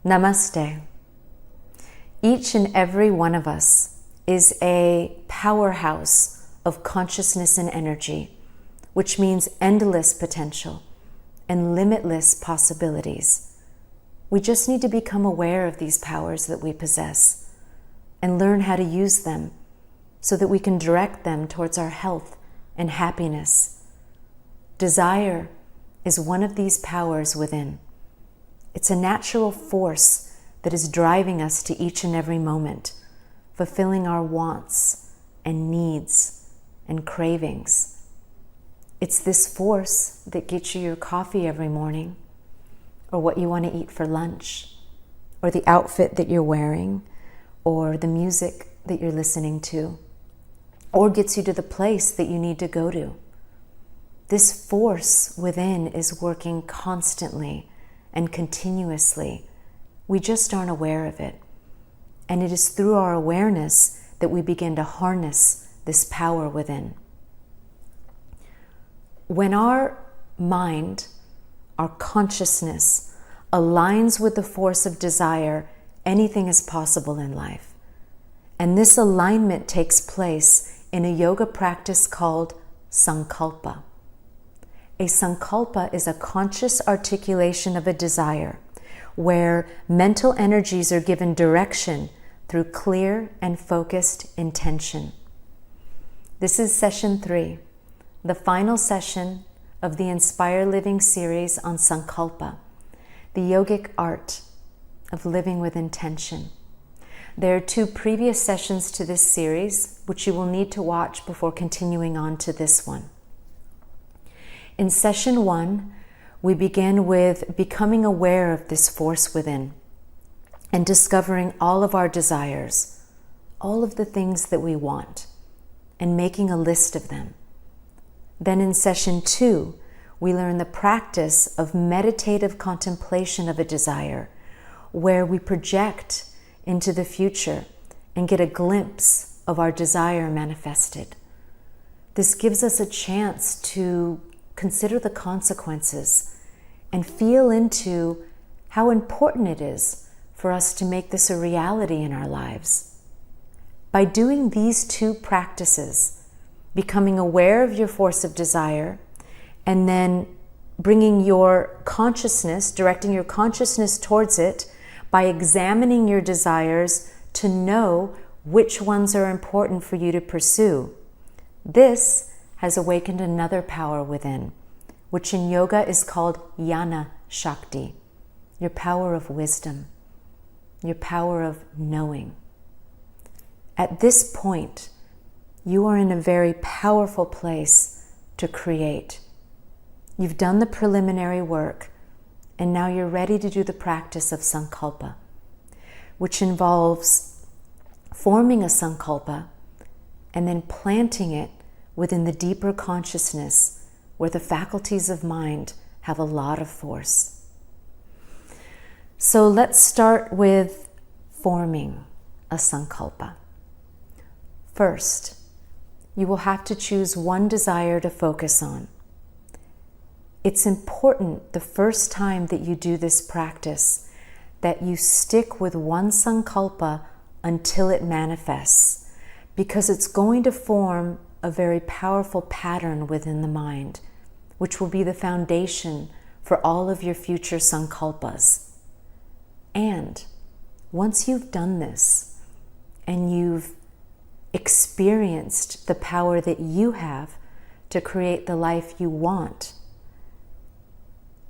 Namaste. Each and every one of us is a powerhouse of consciousness and energy, which means endless potential and limitless possibilities. We just need to become aware of these powers that we possess and learn how to use them so that we can direct them towards our health and happiness. Desire is one of these powers within. It's a natural force that is driving us to each and every moment, fulfilling our wants and needs and cravings. It's this force that gets you your coffee every morning, or what you want to eat for lunch, or the outfit that you're wearing, or the music that you're listening to, or gets you to the place that you need to go to. This force within is working constantly and continuously. We just aren't aware of it. And it is through our awareness that we begin to harness this power within. When our mind, our consciousness, aligns with the force of desire, anything is possible in life. And this alignment takes place in a yoga practice called Sankalpa. A Sankalpa is a conscious articulation of a desire where mental energies are given direction through clear and focused intention. This is session 3, the final session of the Inspire Living series on Sankalpa, the yogic art of living with intention. There are 2 previous sessions to this series, which you will need to watch before continuing on to this one. In session 1, we begin with becoming aware of this force within and discovering all of our desires, all of the things that we want, and making a list of them. Then in session 2, we learn the practice of meditative contemplation of a desire, where we project into the future and get a glimpse of our desire manifested. This gives us a chance to consider the consequences and feel into how important it is for us to make this a reality in our lives. By doing these 2 practices, becoming aware of your force of desire, and then bringing your consciousness, directing your consciousness towards it by examining your desires to know which ones are important for you to pursue. This has awakened another power within, which in yoga is called Jnana Shakti, your power of wisdom, your power of knowing. At this point, you are in a very powerful place to create. You've done the preliminary work, and now you're ready to do the practice of Sankalpa, which involves forming a Sankalpa and then planting it within the deeper consciousness where the faculties of mind have a lot of force. So let's start with forming a Sankalpa. First, you will have to choose one desire to focus on. It's important the first time that you do this practice that you stick with one Sankalpa until it manifests, because it's going to form a very powerful pattern within the mind, which will be the foundation for all of your future Sankalpas. And once you've done this and you've experienced the power that you have to create the life you want,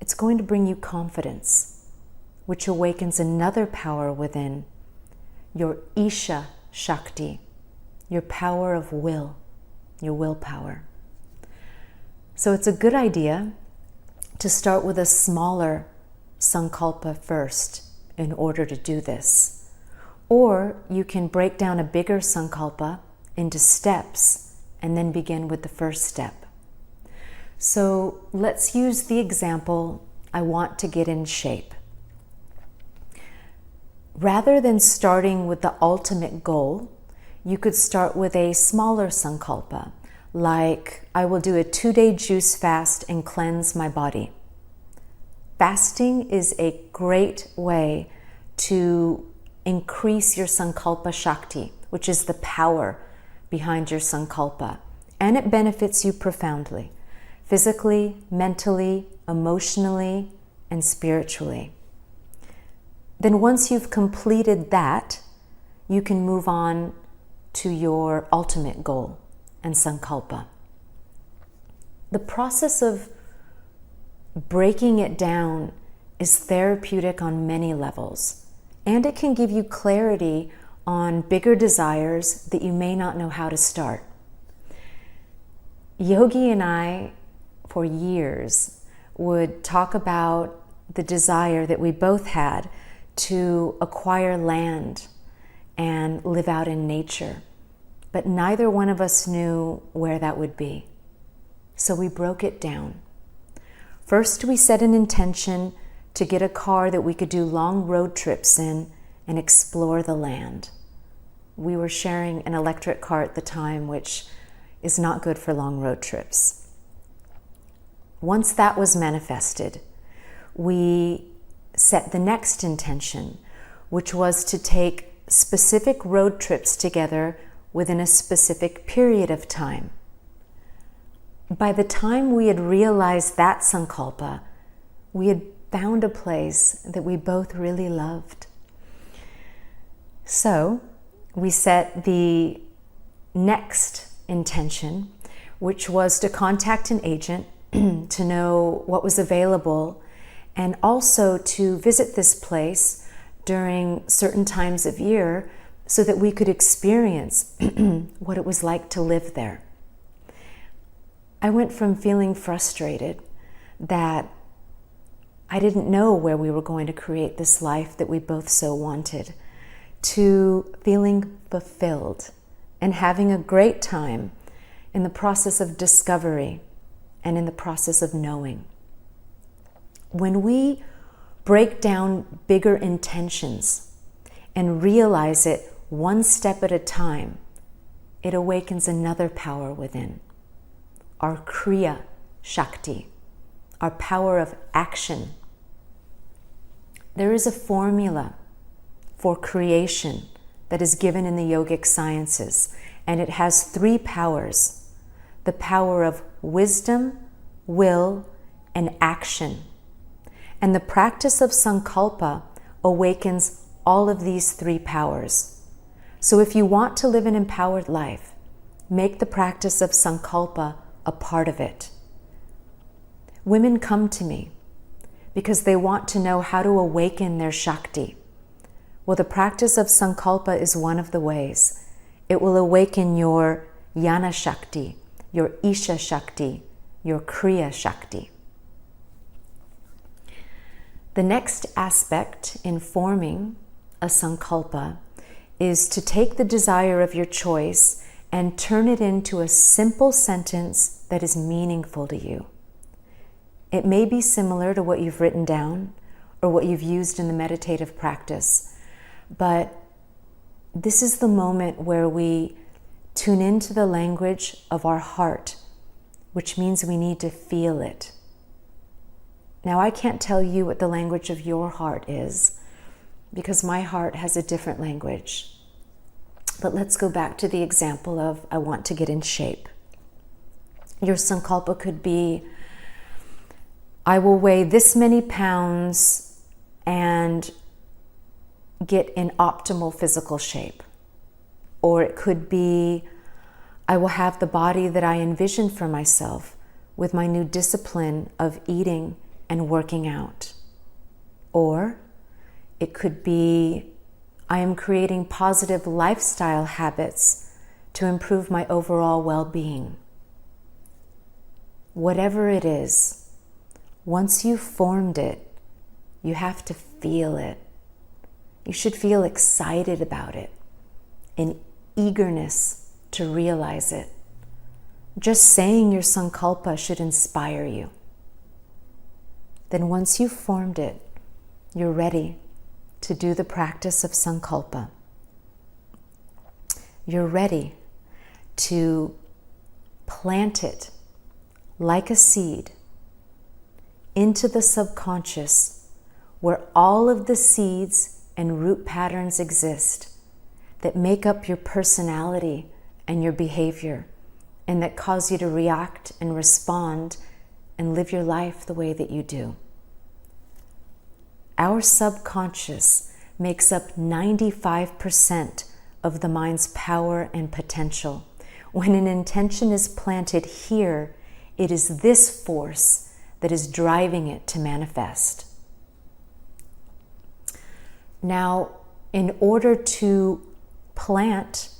it's going to bring you confidence, which awakens another power within, your Isha Shakti, your power of will, your willpower. So it's a good idea to start with a smaller Sankalpa first in order to do this. Or you can break down a bigger Sankalpa into steps and then begin with the first step. So let's use the example, I want to get in shape. Rather than starting with the ultimate goal, you could start with a smaller Sankalpa, like I will do a 2-day juice fast and cleanse my body. Fasting is a great way to increase your Sankalpa Shakti, which is the power behind your Sankalpa. And it benefits you profoundly, physically, mentally, emotionally, and spiritually. Then once you've completed that, you can move on to your ultimate goal and Sankalpa. The process of breaking it down is therapeutic on many levels, and it can give you clarity on bigger desires that you may not know how to start. Yogi and I, for years, would talk about the desire that we both had to acquire land and live out in nature, but neither one of us knew where that would be. So we broke it down. First, we set an intention to get a car that we could do long road trips in and explore the land. We were sharing an electric car at the time, which is not good for long road trips. Once that was manifested, we set the next intention, which was to take specific road trips together within a specific period of time. By the time we had realized that Sankalpa, we had found a place that we both really loved. So we set the next intention, which was to contact an agent to know what was available, and also to visit this place during certain times of year so that we could experience what it was like to live there. I went from feeling frustrated that I didn't know where we were going to create this life that we both so wanted, to feeling fulfilled and having a great time in the process of discovery and in the process of knowing. When we break down bigger intentions and realize it one step at a time, it awakens another power within. Our Kriya Shakti, our power of action. There is a formula for creation that is given in the yogic sciences, and it has 3 powers: the power of wisdom, will, and action. And the practice of Sankalpa awakens all of these 3 powers. So if you want to live an empowered life, make the practice of Sankalpa a part of it. Women come to me because they want to know how to awaken their Shakti. Well, the practice of Sankalpa is one of the ways. It will awaken your Jnana Shakti, your Isha Shakti, your Kriya Shakti. The next aspect in forming a Sankalpa is to take the desire of your choice and turn it into a simple sentence that is meaningful to you. It may be similar to what you've written down or what you've used in the meditative practice, but this is the moment where we tune into the language of our heart, which means we need to feel it. Now, I can't tell you what the language of your heart is, because my heart has a different language. But let's go back to the example of I want to get in shape. Your Sankalpa could be, I will weigh this many pounds and get in optimal physical shape. Or it could be, I will have the body that I envision for myself with my new discipline of eating and working out. Or it could be, I am creating positive lifestyle habits to improve my overall well-being. Whatever it is, once you've formed it, you have to feel it. You should feel excited about it, in eagerness to realize it. Just saying your Sankalpa should inspire you. Then once you've formed it, you're ready to do the practice of Sankalpa. You're ready to plant it like a seed into the subconscious, where all of the seeds and root patterns exist that make up your personality and your behavior, and that cause you to react and respond and live your life the way that you do. Our subconscious makes up 95% of the mind's power and potential. When an intention is planted here, it is this force that is driving it to manifest. Now, in order to plant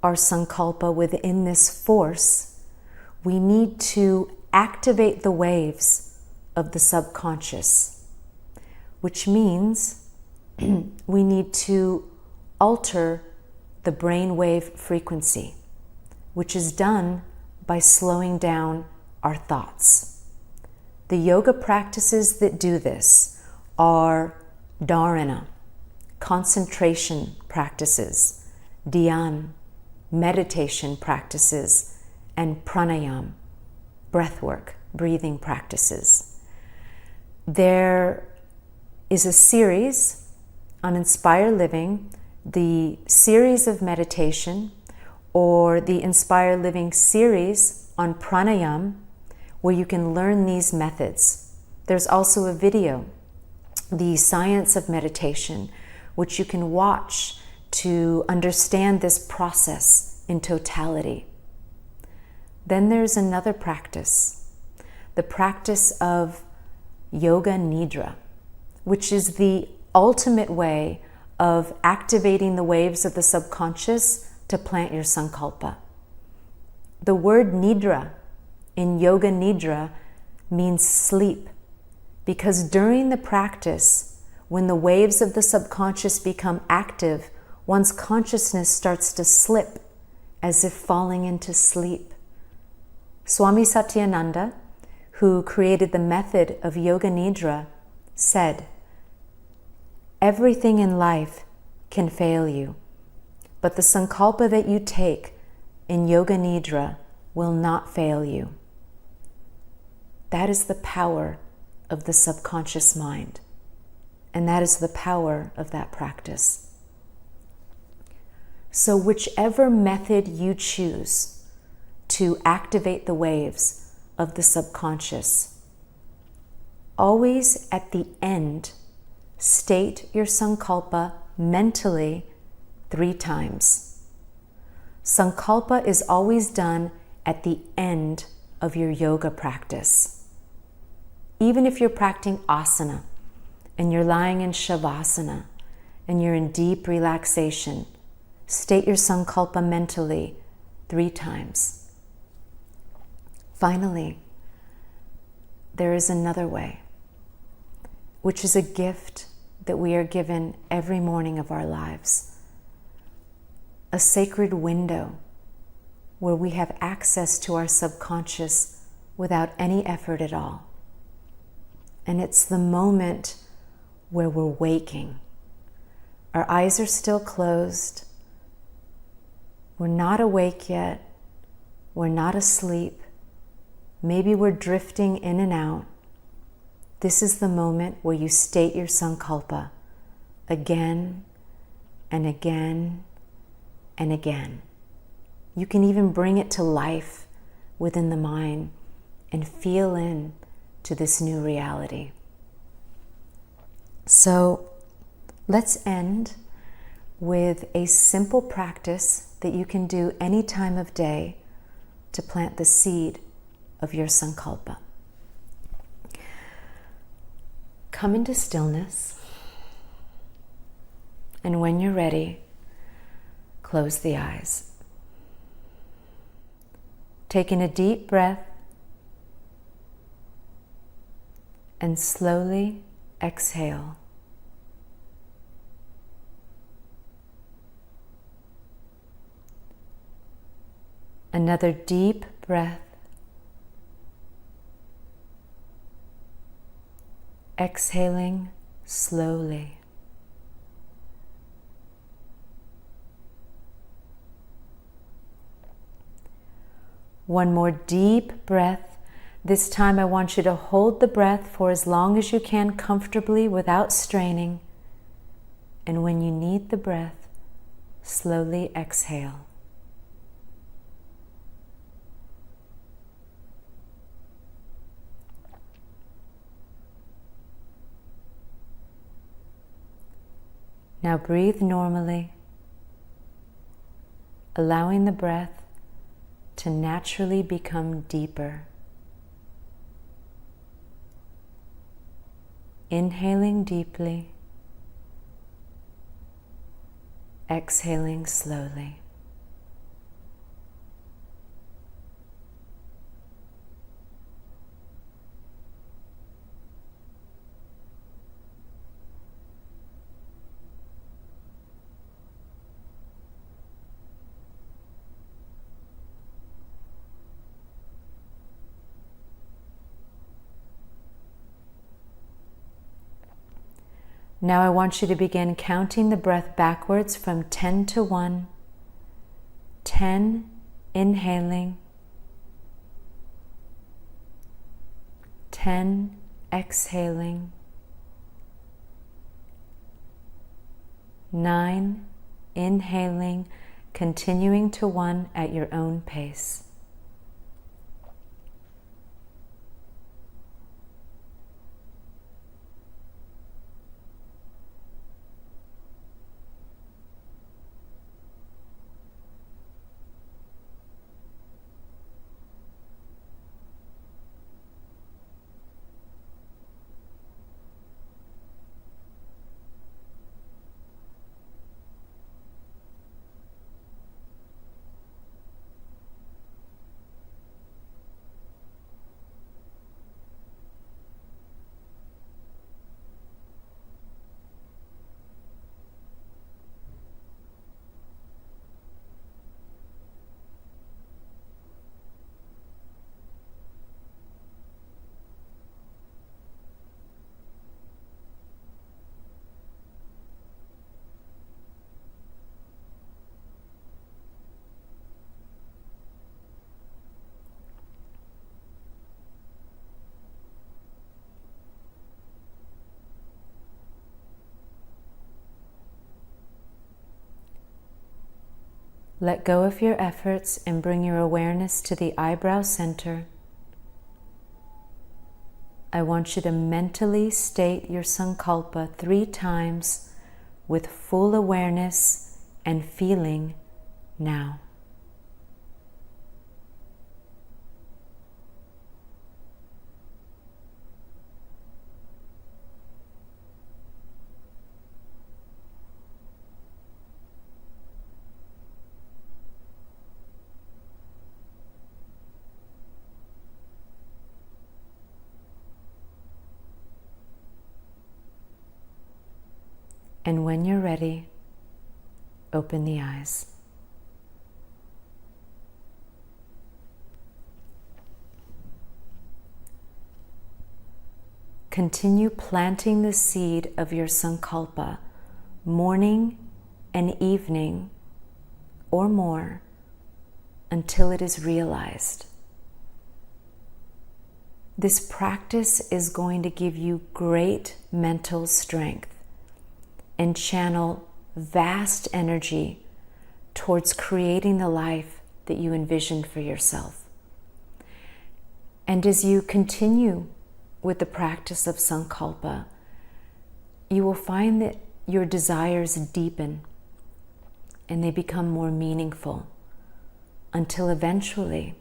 our Sankalpa within this force, we need to activate the waves of the subconscious, which means we need to alter the brainwave frequency, which is done by slowing down our thoughts. The yoga practices that do this are dharana, concentration practices, dhyan, meditation practices, and pranayam, breathwork, breathing practices. There is a series on Inspire Living, the series of meditation, or the Inspire Living series on pranayam, where you can learn these methods. There's also a video, The Science of Meditation, which you can watch to understand this process in totality. Then there's another practice, the practice of Yoga Nidra, which is the ultimate way of activating the waves of the subconscious to plant your Sankalpa. The word Nidra in Yoga Nidra means sleep, because during the practice, when the waves of the subconscious become active, one's consciousness starts to slip as if falling into sleep. Swami Satyananda, who created the method of Yoga Nidra, said, "Everything in life can fail you, but the Sankalpa that you take in Yoga Nidra will not fail you." That is the power of the subconscious mind, and that is the power of that practice. So whichever method you choose to activate the waves of the subconscious, always at the end, state your Sankalpa mentally 3 times. Sankalpa is always done at the end of your yoga practice. Even if you're practicing asana and you're lying in shavasana and you're in deep relaxation, state your Sankalpa mentally 3 times. Finally, there is another way, which is a gift that we are given every morning of our lives. A sacred window where we have access to our subconscious without any effort at all. And it's the moment where we're waking. Our eyes are still closed. We're not awake yet. We're not asleep. Maybe we're drifting in and out. This is the moment where you state your Sankalpa again and again and again. You can even bring it to life within the mind and feel in to this new reality. So let's end with a simple practice that you can do any time of day to plant the seed of your Sankalpa. Come into stillness, and when you're ready, close the eyes. Taking a deep breath and slowly exhale. Another deep breath. Exhaling slowly. One more deep breath. This time I want you to hold the breath for as long as you can comfortably without straining. And when you need the breath, slowly exhale. Now breathe normally, allowing the breath to naturally become deeper. Inhaling deeply, exhaling slowly. Now I want you to begin counting the breath backwards from 10 to 1. 10, inhaling. 10, exhaling. 9, inhaling, continuing to 1 at your own pace. Let go of your efforts and bring your awareness to the eyebrow center. I want you to mentally state your Sankalpa 3 times with full awareness and feeling now. And when you're ready, open the eyes. Continue planting the seed of your Sankalpa morning and evening or more until it is realized. This practice is going to give you great mental strength and channel vast energy towards creating the life that you envisioned for yourself. And as you continue with the practice of Sankalpa, you will find that your desires deepen and they become more meaningful until eventually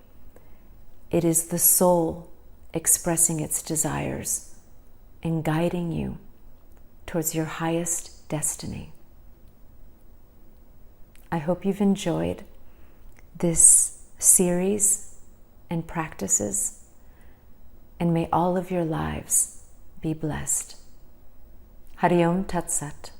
it is the soul expressing its desires and guiding you towards your highest destiny. I hope you've enjoyed this series and practices, and may all of your lives be blessed. Hari Om Tat Sat.